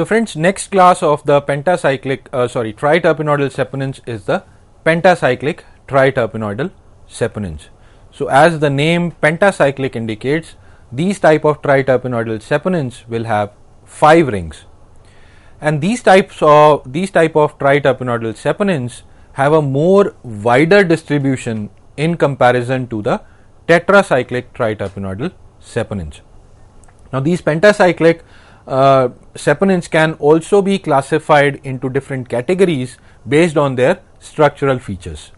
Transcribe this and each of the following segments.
So friends, next class of the triterpenoidal saponins is the pentacyclic triterpenoidal saponins. So as the name pentacyclic indicates, these type of triterpenoidal saponins will have 5 rings, and these type of triterpenoidal saponins have a more wider distribution in comparison to the tetracyclic triterpenoidal saponins. Now these pentacyclic saponins can also be classified into different categories based on their structural features,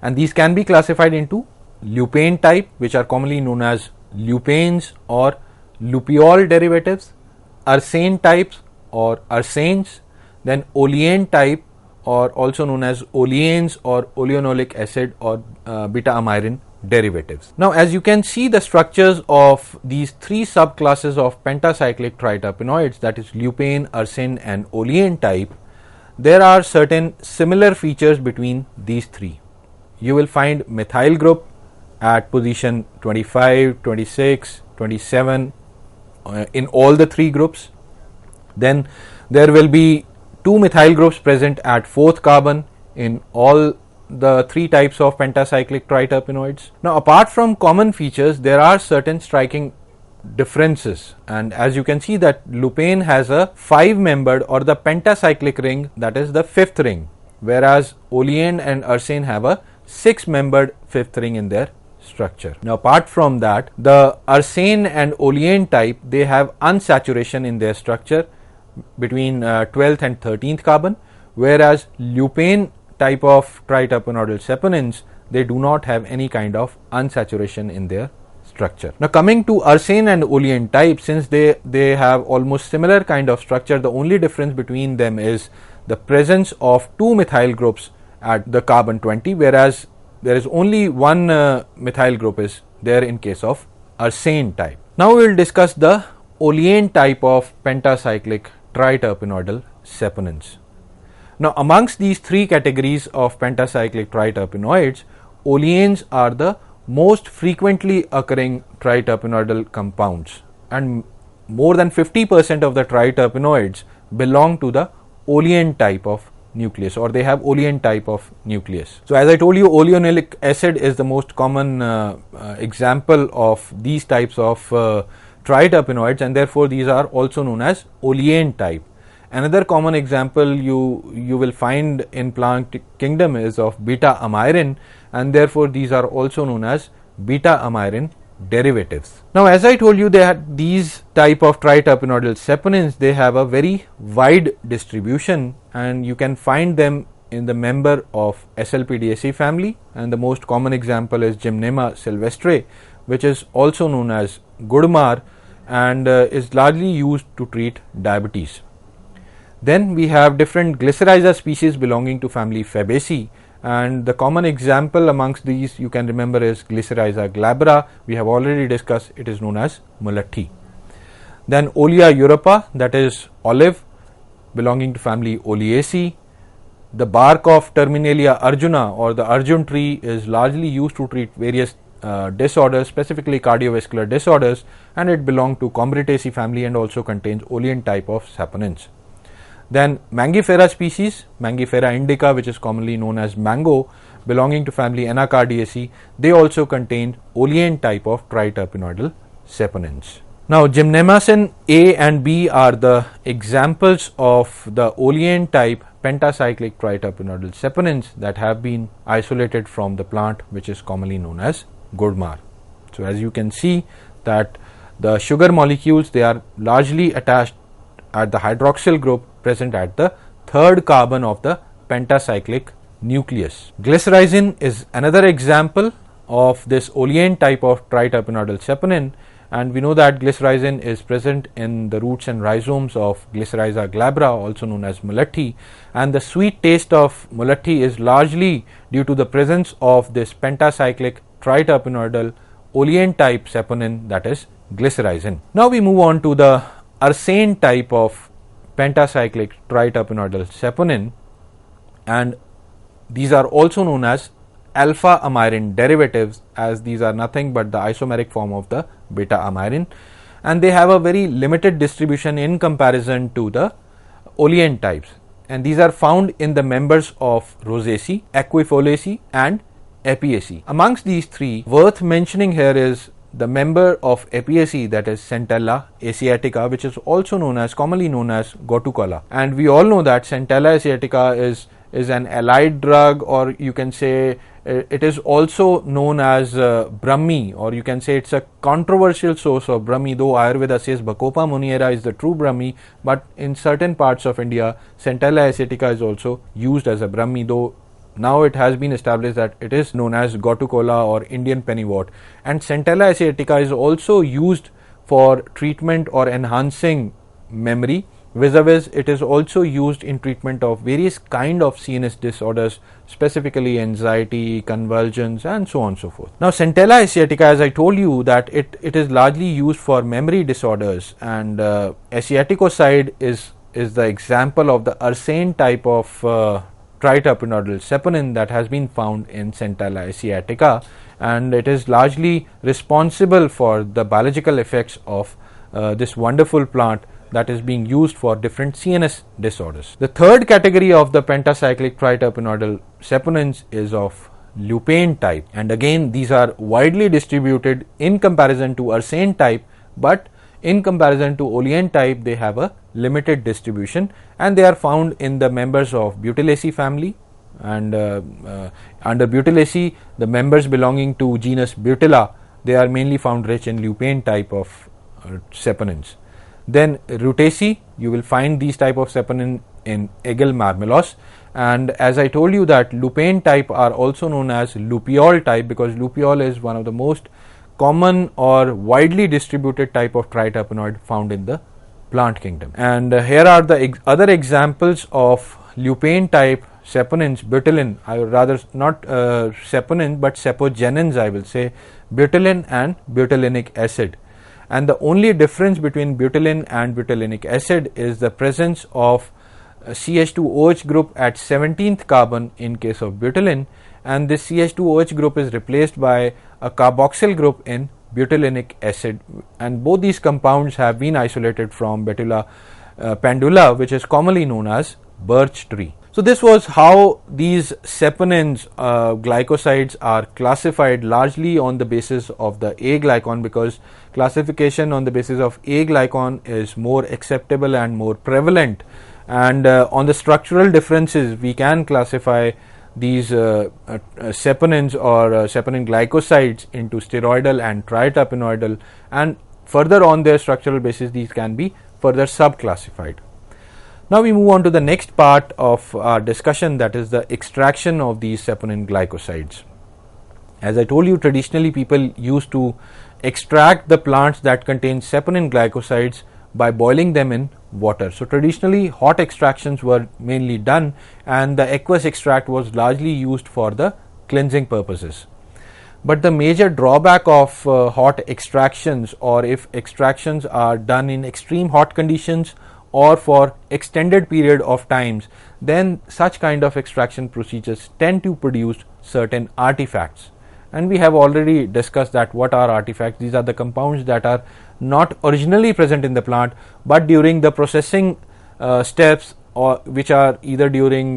and these can be classified into lupain type, which are commonly known as lupanes or lupiol derivatives, ursane types or ursanes, then oleane type, or also known as oleanes or oleanolic acid or beta amyrin derivatives. Now as you can see the structures of these 3 subclasses of pentacyclic triterpenoids, that is lupain, ursine and oleane type, there are certain similar features between these 3. You will find methyl group at position 25, 26, 27 in all the 3 groups. Then there will be 2 methyl groups present at 4th carbon in all the 3 types of pentacyclic triterpenoids. Now apart from common features, there are certain striking differences, and as you can see that lupain has a 5-membered or the pentacyclic ring, that is the 5th ring, whereas oleane and ursane have a 6-membered 5th ring in their structure. Now apart from that, the ursane and oleane type, they have unsaturation in their structure between 12th and 13th carbon, whereas lupain type of triterpenoidal saponins, they do not have any kind of unsaturation in their structure. Now coming to ursane and oleane type, since they have almost similar kind of structure, the only difference between them is the presence of 2 methyl groups at the carbon 20, whereas there is only 1 methyl group is there in case of ursane type. Now we will discuss the oleane type of pentacyclic triterpenoidal saponins. Now amongst these 3 categories of pentacyclic triterpenoids, oleanes are the most frequently occurring triterpenoidal compounds, and more than 50% of the triterpenoids belong to the oleane type of nucleus, or they have oleane type of nucleus. So as I told you, oleanolic acid is the most common example of these types of triterpenoids, and therefore these are also known as oleane type. Another common example you will find in plant kingdom is of beta amyrin, and therefore these are also known as beta amyrin derivatives. Now as I told you that these type of triterpenoidal saponins, they have a very wide distribution, and you can find them in the member of SLPDAC family, and the most common example is Gymnema sylvestre, which is also known as Gudmar and is largely used to treat diabetes. Then we have different glycyrrhiza species belonging to family Fabaceae, and the common example amongst these you can remember is Glycyrrhiza glabra. We have already discussed, it is known as Mullatti. Then Olea europa, that is olive, belonging to family Oleaceae. The bark of Terminalia arjuna or the Arjun tree is largely used to treat various disorders, specifically cardiovascular disorders, and it belongs to Combretaceae family and also contains oleane type of saponins. Then Mangifera species, Mangifera indica, which is commonly known as mango, belonging to family Anacardiaceae, they also contain oleane type of triterpenoidal saponins. Now Gymnemacin A and B are the examples of the oleane type pentacyclic triterpenoidal saponins that have been isolated from the plant, which is commonly known as Gudmar. So as you can see that the sugar molecules, they are largely attached at the hydroxyl group present at the 3rd carbon of the pentacyclic nucleus. Glycyrrhizin is another example of this oleane type of triterpenoidal saponin, and we know that glycyrrhizin is present in the roots and rhizomes of Glycyrrhiza glabra, also known as Mullatti, and the sweet taste of Mullatti is largely due to the presence of this pentacyclic triterpenoidal oleane type saponin, that is glycyrrhizin. Now we move on to the ursane type of pentacyclic triterpenoidal saponin, and these are also known as alpha amyrin derivatives, as these are nothing but the isomeric form of the beta amyrin, and they have a very limited distribution in comparison to the olein types, and these are found in the members of Rosaceae, Aquifoliaceae and Apiaceae. Amongst these three, worth mentioning here is the member of Apiaceae, that is Centella asiatica, which is also commonly known as Gotukola. And we all know that Centella asiatica is an allied drug, or you can say it is also known as Brahmi, or you can say it's a controversial source of Brahmi, though Ayurveda says Bacopa muniera is the true Brahmi, but in certain parts of India, Centella asiatica is also used as a Brahmi, though now it has been established that it is known as Gotukola or Indian pennywort. And Centella asiatica is also used for treatment or enhancing memory. Vis-a-vis, it is also used in treatment of various kind of CNS disorders, specifically anxiety, convulsions and so on and so forth. Now Centella asiatica, as I told you, that it is largely used for memory disorders, and asiaticoside is the example of the ursine type of triterpenoidal saponin that has been found in Centella asiatica, and it is largely responsible for the biological effects of this wonderful plant that is being used for different CNS disorders. The third category of the pentacyclic triterpenoidal saponins is of lupain type, and again these are widely distributed in comparison to ursine type, but in comparison to olein type they have a limited distribution, and they are found in the members of Butylaceae family, and under Butylaceae the members belonging to genus Butyla, they are mainly found rich in lupain type of saponins. Then Rutaceae, you will find these type of saponin in Aegle marmelos, and as I told you that lupain type are also known as lupiol type, because lupiol is one of the most common or widely distributed type of triterpenoid found in the plant kingdom. And here are the other examples of lupain type saponins. Butylin, I would rather not saponin but sapogenins, I will say, butylin and butylinic acid. And the only difference between butylin and butylinic acid is the presence of CH2OH group at 17th carbon in case of butylin, and this CH2OH group is replaced by a carboxyl group in butylinic acid, and both these compounds have been isolated from Betula pendula, which is commonly known as birch tree. So this was how these saponins, glycosides, are classified largely on the basis of the A glycon, because classification on the basis of A glycon is more acceptable and more prevalent, and on the structural differences we can classify these saponins or saponin glycosides into steroidal and triterpenoidal, and further on their structural basis these can be further subclassified. Now we move on to the next part of our discussion, that is the extraction of these saponin glycosides. As I told you, traditionally people used to extract the plants that contain saponin glycosides by boiling them in water. So traditionally hot extractions were mainly done, and the aqueous extract was largely used for the cleansing purposes. But the major drawback of hot extractions, or if extractions are done in extreme hot conditions or for extended period of times, then such kind of extraction procedures tend to produce certain artifacts. And we have already discussed that what are artifacts. These are the compounds that are not originally present in the plant, but during the processing steps, or which are either during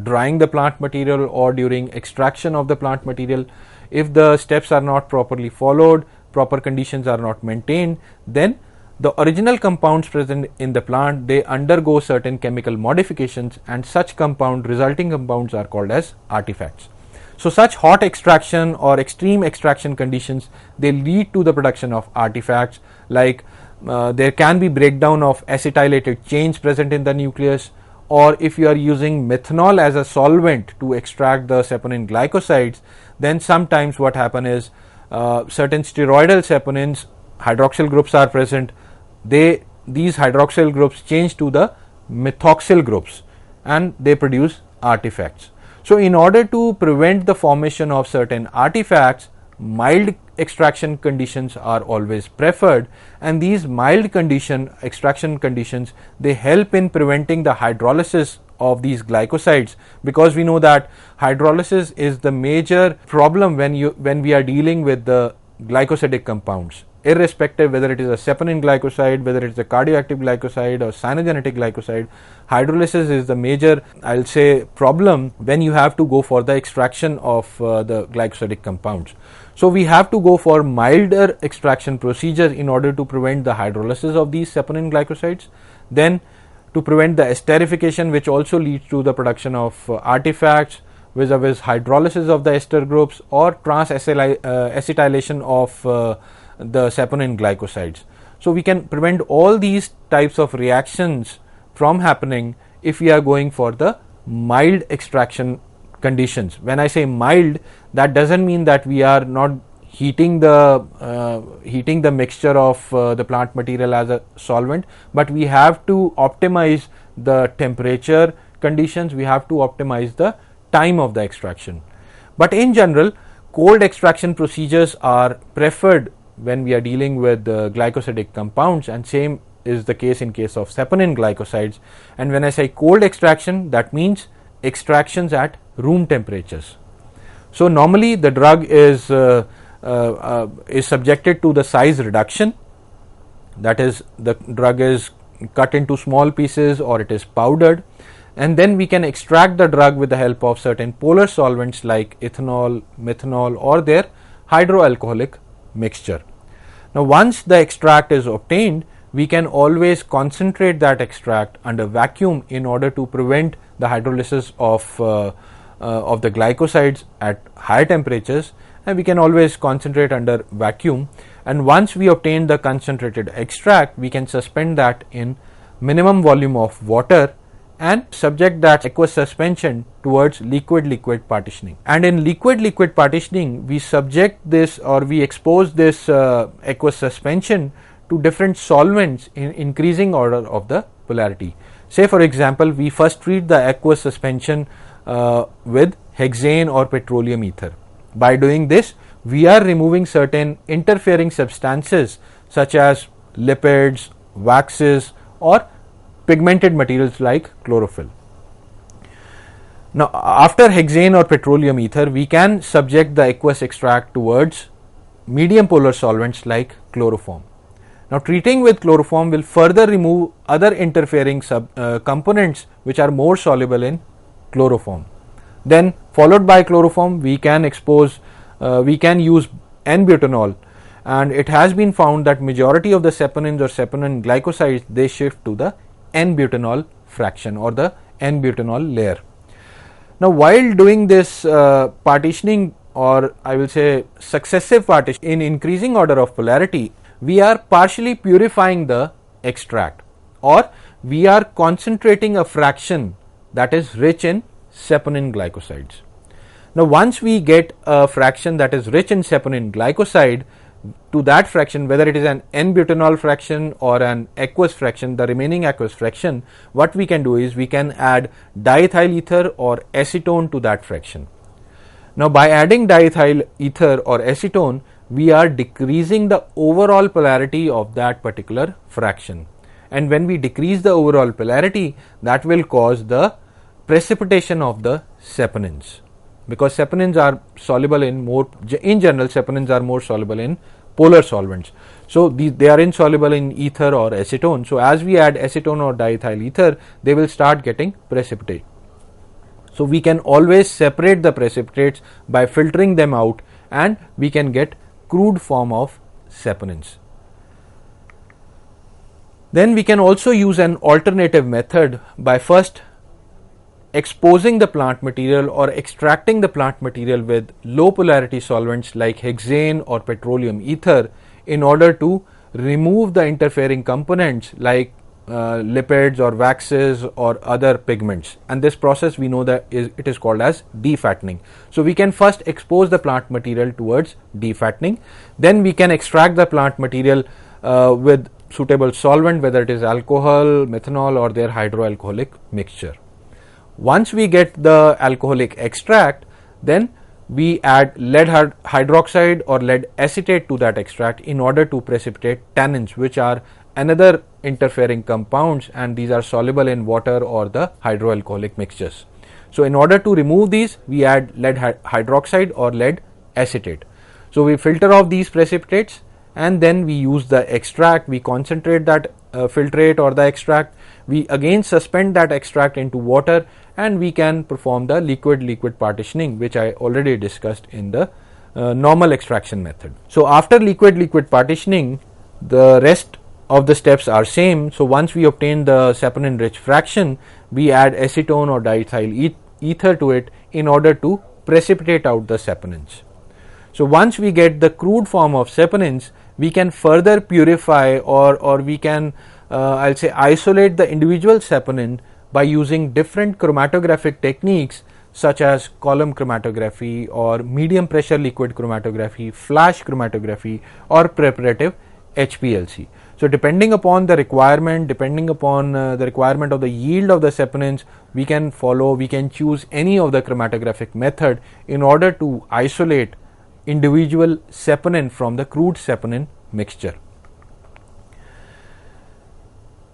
drying the plant material or during extraction of the plant material, if the steps are not properly followed, proper conditions are not maintained, then the original compounds present in the plant, they undergo certain chemical modifications, and such resulting compounds are called as artifacts. So such hot extraction or extreme extraction conditions, they lead to the production of artifacts, like there can be breakdown of acetylated chains present in the nucleus, or if you are using methanol as a solvent to extract the saponin glycosides, then sometimes what happen is certain steroidal saponins, hydroxyl groups are present. These hydroxyl groups change to the methoxyl groups, and they produce artifacts. So in order to prevent the formation of certain artifacts, mild extraction conditions are always preferred, and these mild extraction conditions, they help in preventing the hydrolysis of these glycosides, because we know that hydrolysis is the major problem when we are dealing with the glycosidic compounds. irrespective whether it is a saponin glycoside, whether it is a cardioactive glycoside or cyanogenetic glycoside, hydrolysis is the major, I'll say, problem when you have to go for the extraction of the glycosidic compounds. So we have to go for milder extraction procedures in order to prevent the hydrolysis of these saponin glycosides, then to prevent the esterification, which also leads to the production of artifacts vis-a-vis hydrolysis of the ester groups or trans-acetylation of the saponin glycosides. So we can prevent all these types of reactions from happening if we are going for the mild extraction conditions. When I say mild, that doesn't mean that we are not heating the mixture of the plant material as a solvent, but we have to optimize the temperature conditions, we have to optimize the time of the extraction. But in general, cold extraction procedures are preferred when we are dealing with glycosidic compounds, and same is the case in case of saponin glycosides. And when I say cold extraction, that means extractions at room temperatures. So normally the drug is subjected to the size reduction, that is, the drug is cut into small pieces or it is powdered, and then we can extract the drug with the help of certain polar solvents like ethanol, methanol or their hydroalcoholic mixture. Now once the extract is obtained, we can always concentrate that extract under vacuum in order to prevent the hydrolysis of the glycosides at higher temperatures, and we can always concentrate under vacuum. And once we obtain the concentrated extract, we can suspend that in minimum volume of water and subject that aqueous suspension towards liquid-liquid partitioning. And in liquid-liquid partitioning, we subject this or we expose this aqueous suspension to different solvents in increasing order of the polarity. Say for example, we first treat the aqueous suspension with hexane or petroleum ether. By doing this, we are removing certain interfering substances such as lipids, waxes or pigmented materials like chlorophyll. Now after hexane or petroleum ether, we can subject the aqueous extract towards medium polar solvents like chloroform. Now treating with chloroform will further remove other interfering components which are more soluble in chloroform. Then followed by chloroform, we can use N-butanol, and it has been found that majority of the saponins or saponin glycosides, they shift to the N-butanol fraction or the N-butanol layer. Now while doing this partitioning, or I will say successive partition in increasing order of polarity, we are partially purifying the extract, or we are concentrating a fraction that is rich in saponin glycosides. Now once we get a fraction that is rich in saponin glycoside, to that fraction, whether it is an N-butanol fraction or an aqueous fraction, the remaining aqueous fraction, what we can do is we can add diethyl ether or acetone to that fraction. Now by adding diethyl ether or acetone, we are decreasing the overall polarity of that particular fraction, and when we decrease the overall polarity, that will cause the precipitation of the saponins, because saponins are soluble in saponins are more soluble in polar solvents. So they are insoluble in ether or acetone. So as we add acetone or diethyl ether, they will start getting precipitate. So we can always separate the precipitates by filtering them out, and we can get crude form of saponins. Then we can also use an alternative method by first exposing the plant material or extracting the plant material with low polarity solvents like hexane or petroleum ether in order to remove the interfering components like lipids or waxes or other pigments, and this process we know that it is called as defattening. So we can first expose the plant material towards defattening, then we can extract the plant material with suitable solvent, whether it is alcohol, methanol or their hydroalcoholic mixture. Once we get the alcoholic extract, then we add lead hydroxide or lead acetate to that extract in order to precipitate tannins, which are another interfering compounds, and these are soluble in water or the hydroalcoholic mixtures. So in order to remove these, we add lead hydroxide or lead acetate. So we filter off these precipitates and then we use the extract, we concentrate that filtrate or the extract, we again suspend that extract into water, and we can perform the liquid-liquid partitioning, which I already discussed in the normal extraction method. So after liquid-liquid partitioning, the rest of the steps are same. So once we obtain the saponin rich fraction, we add acetone or diethyl ether to it in order to precipitate out the saponins. So once we get the crude form of saponins, we can further purify or we can I'll say isolate the individual saponin by using different chromatographic techniques such as column chromatography or medium pressure liquid chromatography, flash chromatography, or preparative HPLC. So depending upon the requirement, depending upon the requirement of the yield of the saponins, we can choose any of the chromatographic method in order to isolate individual saponin from the crude saponin mixture.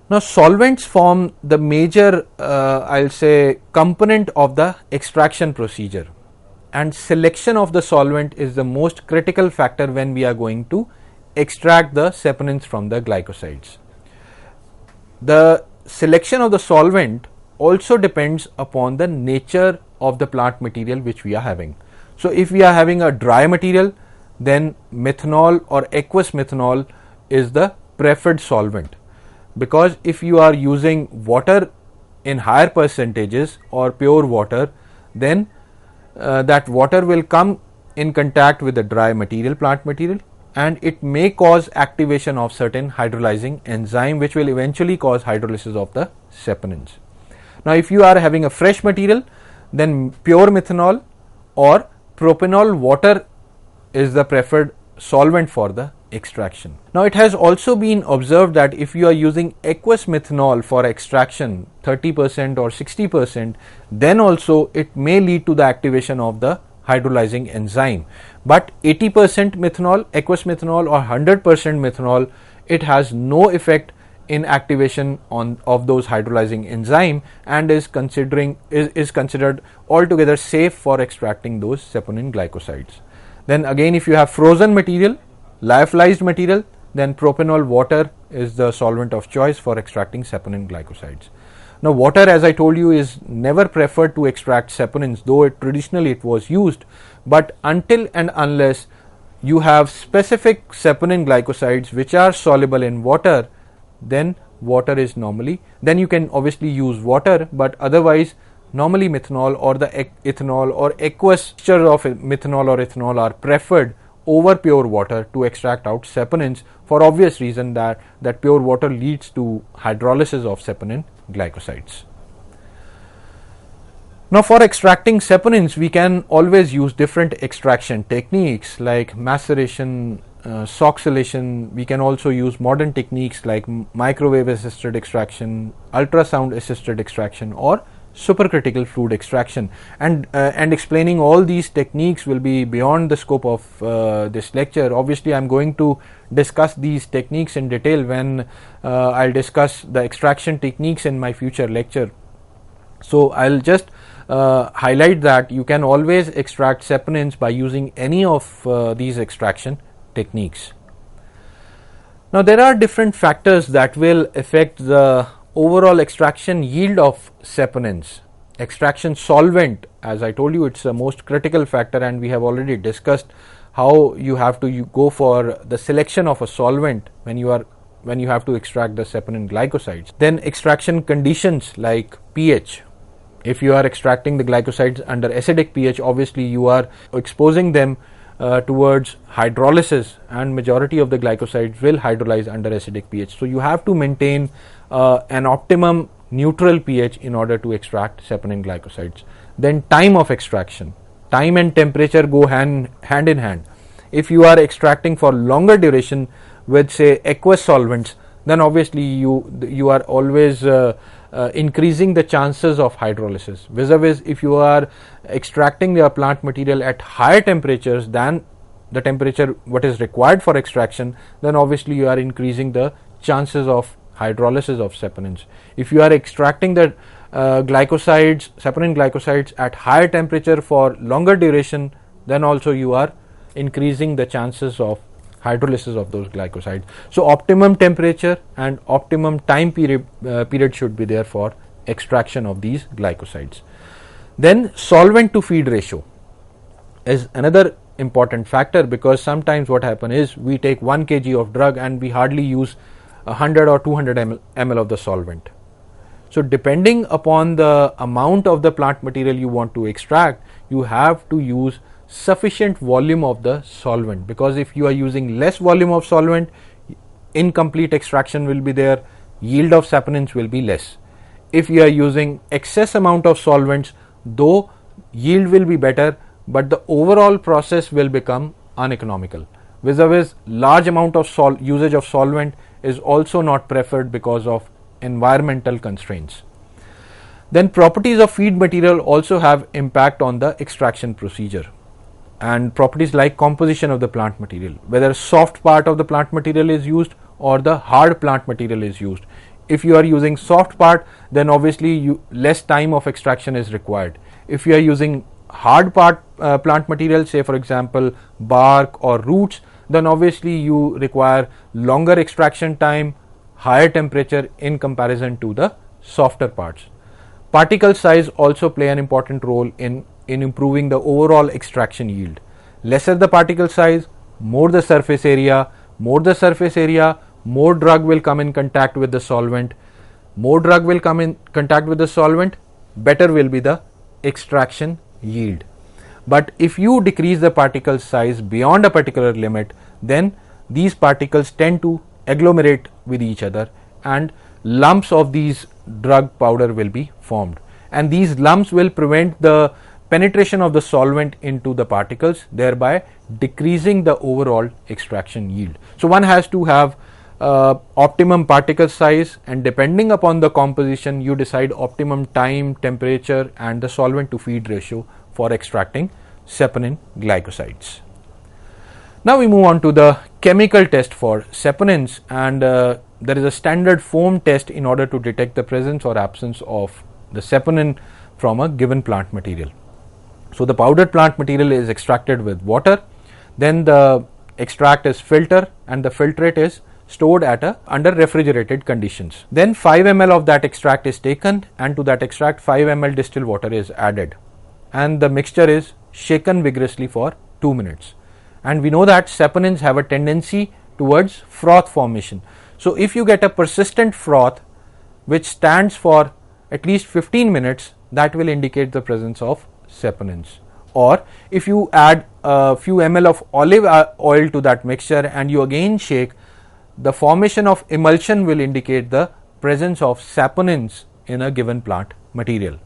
Now solvents form the major I'll say component of the extraction procedure, and selection of the solvent is the most critical factor when we are going to extract the saponins from the glycosides. The selection of the solvent also depends upon the nature of the plant material which we are having. So if we are having a dry material, then methanol or aqueous methanol is the preferred solvent, because if you are using water in higher percentages or pure water, then that water will come in contact with the dry material, plant material, and it may cause activation of certain hydrolyzing enzyme, which will eventually cause hydrolysis of the saponins. Now if you are having a fresh material, then pure methanol or propanol water is the preferred solvent for the extraction. Now it has also been observed that if you are using aqueous methanol for extraction 30% or 60%, then also it may lead to the activation of the hydrolyzing enzyme. But 80% methanol, aqueous methanol, or 100% methanol, it has no effect in activation of those hydrolyzing enzyme and is considered altogether safe for extracting those saponin glycosides. Then again, if you have frozen material, lyophilized material, then propanol water is the solvent of choice for extracting saponin glycosides. Now water, as I told you, is never preferred to extract saponins, though traditionally it was used, but until and unless you have specific saponin glycosides which are soluble in water, then water is normally, then you can obviously use water, but otherwise normally methanol or the ethanol or aqueous mixture of methanol or ethanol are preferred over pure water to extract out saponins, for obvious reason that pure water leads to hydrolysis of saponin glycosides. Now for extracting saponins, we can always use different extraction techniques like maceration, soxylation. We can also use modern techniques like microwave assisted extraction, ultrasound assisted extraction, or supercritical fluid extraction, and explaining all these techniques will be beyond the scope of this lecture. Obviously I'm going to discuss these techniques in detail when I'll discuss the extraction techniques in my future lecture. So I'll just highlight that you can always extract saponins by using any of these extraction techniques. Now there are different factors that will affect the overall extraction yield of saponins. Extraction solvent, as I told you, it's the most critical factor, and we have already discussed how you have to go for the selection of a solvent when you have to extract the saponin glycosides. Then extraction conditions like pH. If you are extracting the glycosides under acidic pH, obviously you are exposing them towards hydrolysis, and majority of the glycosides will hydrolyze under acidic pH. So you have to maintain an optimum neutral pH in order to extract saponin glycosides. Then time of extraction. Time and temperature go hand in hand. If you are extracting for longer duration with say aqueous solvents, then obviously you are always increasing the chances of hydrolysis. Vis-a-vis if you are extracting the plant material at higher temperatures than the temperature what is required for extraction, then obviously you are increasing the chances of hydrolysis of saponins. If you are extracting the saponin glycosides at higher temperature for longer duration, then also you are increasing the chances of hydrolysis of those glycosides. So optimum temperature and optimum time period should be there for extraction of these glycosides. Then solvent to feed ratio is another important factor, because sometimes what happens is we take 1 kg of drug and we hardly use 100 or 200 ml of the solvent. So depending upon the amount of the plant material you want to extract, you have to use sufficient volume of the solvent, because if you are using less volume of solvent, incomplete extraction will be there, yield of saponins will be less. If you are using excess amount of solvents, though yield will be better, but the overall process will become uneconomical. Vis-a-vis large amount of usage of solvent is also not preferred because of environmental constraints. Then properties of feed material also have impact on the extraction procedure, and properties like composition of the plant material, whether soft part of the plant material is used or the hard plant material is used. If you are using soft part, then obviously less time of extraction is required. If you are using hard part plant material, say for example bark or roots, then obviously you require longer extraction time, higher temperature in comparison to the softer parts. Particle size also play an important role in improving the overall extraction yield. Lesser the particle size, more the surface area, more drug will come in contact with the solvent, better will be the extraction yield. But if you decrease the particle size beyond a particular limit, then these particles tend to agglomerate with each other and lumps of these drug powder will be formed, and these lumps will prevent the penetration of the solvent into the particles, thereby decreasing the overall extraction yield. So one has to have optimum particle size, and depending upon the composition you decide optimum time, temperature and the solvent to feed ratio for extracting saponin glycosides. Now we move on to the chemical test for saponins, and there is a standard foam test in order to detect the presence or absence of the saponin from a given plant material. So the powdered plant material is extracted with water, then the extract is filtered and the filtrate is stored under refrigerated conditions. Then 5 ml of that extract is taken, and to that extract 5 ml distilled water is added, and the mixture is shaken vigorously for 2 minutes. And we know that saponins have a tendency towards froth formation. So if you get a persistent froth which stands for at least 15 minutes, that will indicate the presence of saponins. Or if you add a few ml of olive oil to that mixture and you again shake, the formation of emulsion will indicate the presence of saponins in a given plant material.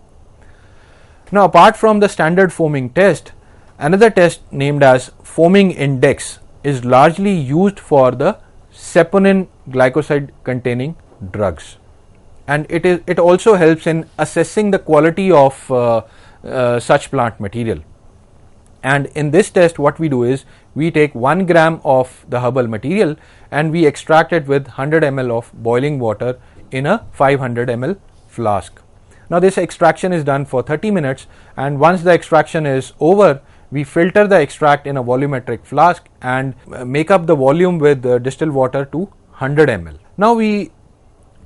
Now apart from the standard foaming test, another test named as foaming index is largely used for the saponin glycoside containing drugs, and it also helps in assessing the quality of such plant material. And in this test what we do is we take 1 gram of the herbal material and we extract it with 100 ml of boiling water in a 500 ml flask. Now this extraction is done for 30 minutes, and once the extraction is over, we filter the extract in a volumetric flask and make up the volume with distilled water to 100 ml. Now we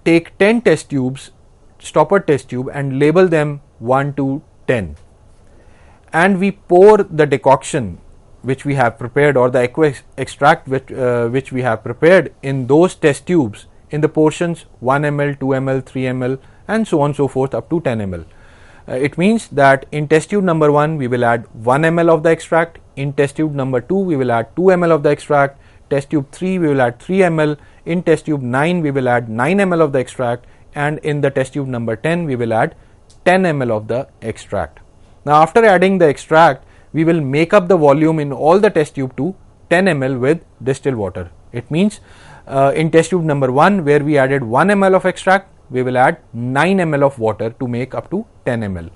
take 10 test tubes, stoppered test tube, and label them 1 to 10, and we pour the decoction which we have prepared, or the aqueous extract which we have prepared, in those test tubes in the portions 1 ml, 2 ml, 3 ml and so on so forth up to 10 ml. It means that in test tube number 1 we will add 1 ml of the extract, in test tube number 2 we will add 2 ml of the extract, test tube 3 we will add 3 ml, in test tube 9 we will add 9 ml of the extract, and in the test tube number 10 we will add 10 ml of the extract. Now after adding the extract, we will make up the volume in all the test tube to 10 ml with distilled water. It means in test tube number 1 where we added 1 ml of extract, we will add 9 ml of water to make up to 10 ml.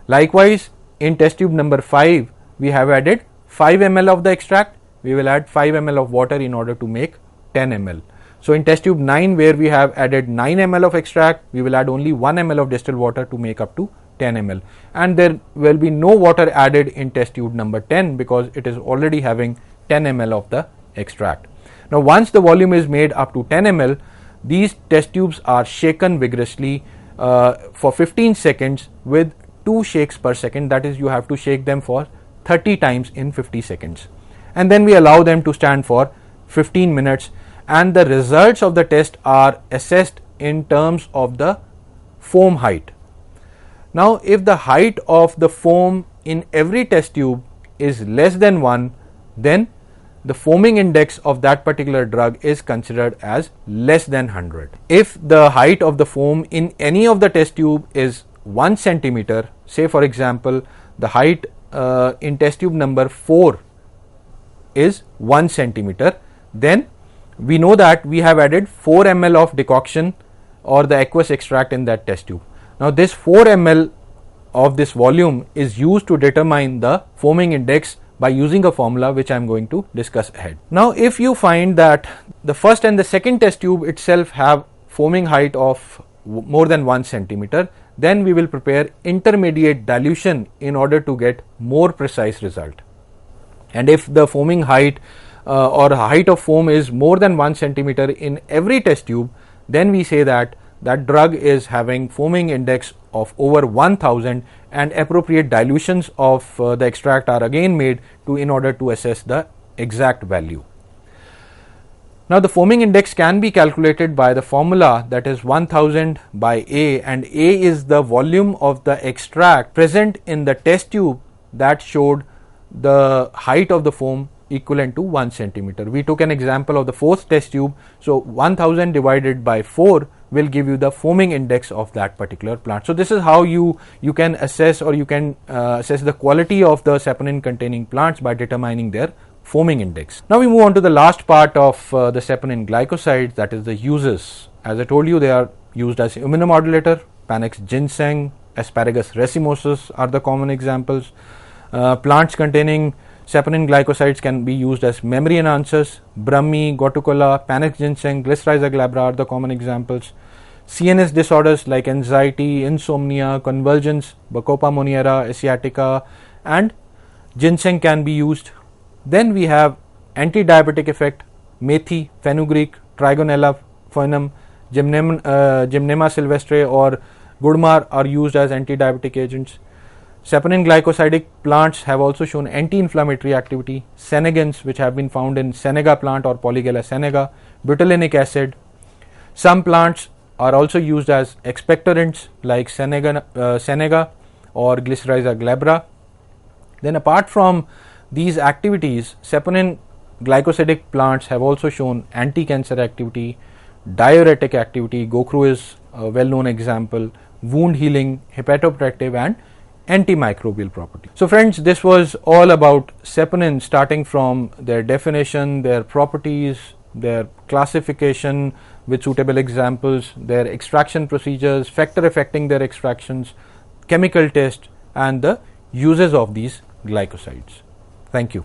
Likewise, in test tube number 5 we have added 5 ml of the extract, we will add 5 ml of water in order to make 10 ml. So in test tube 9 where we have added 9 ml of extract, we will add only 1 ml of distilled water to make up to 10 ml, and there will be no water added in test tube number 10 because it is already having 10 ml of the extract. Now once the volume is made up to 10 ml, these test tubes are shaken vigorously for 15 seconds with 2 shakes per second. That is, you have to shake them for 30 times in 50 seconds. And then we allow them to stand for 15 minutes, and the results of the test are assessed in terms of the foam height. Now if the height of the foam in every test tube is less than 1, then the foaming index of that particular drug is considered as less than 100. If the height of the foam in any of the test tube is 1 centimeter, say for example the height in test tube number 4 is 1 centimeter, then we know that we have added 4 ml of decoction or the aqueous extract in that test tube. Now this 4 ml of this volume is used to determine the foaming index by using a formula which I am going to discuss ahead. Now if you find that the first and the second test tube itself have foaming height of more than 1 centimeter, then we will prepare intermediate dilution in order to get more precise result. And if the foaming height or height of foam is more than 1 centimeter in every test tube, then we say that that drug is having foaming index of over 1000, and appropriate dilutions of the extract are again made in order to assess the exact value. Now the foaming index can be calculated by the formula, that is 1000 by A, and A is the volume of the extract present in the test tube that showed the height of the foam equivalent to 1 centimeter. We took an example of the fourth test tube, so 1000 divided by 4 will give you the foaming index of that particular plant. So this is how you can assess, or you can assess the quality of the saponin containing plants by determining their foaming index. Now we move on to the last part of the saponin glycosides, that is the uses. As I told you, they are used as immunomodulator. Panax ginseng, Asparagus racemosus are the common examples. Plants containing saponin glycosides can be used as memory enhancers. Brahmi, Gotukola, Panax ginseng, Glycyrrhiza glabra are the common examples. CNS disorders like anxiety, insomnia, convulsions, Bacopa monnieri, asiatica, and ginseng can be used. Then we have anti-diabetic effect. Methi, fenugreek, Trigonella phoenum, Gymnema sylvestre or Gudmar are used as anti-diabetic agents. Saponin glycosidic plants have also shown anti-inflammatory activity. Senegans, which have been found in Senega plant or Polygala senega. Butylenic acid. Some plants are also used as expectorants like Senega or Glycyrrhiza glabra. Then apart from these activities, saponin glycosidic plants have also shown anti-cancer activity, diuretic activity. Gokru is a well-known example. Wound healing, hepatoprotective, and antimicrobial property. So friends, this was all about saponin, starting from their definition, their properties, their classification with suitable examples, their extraction procedures, factor affecting their extractions, chemical test, and the uses of these glycosides. Thank you.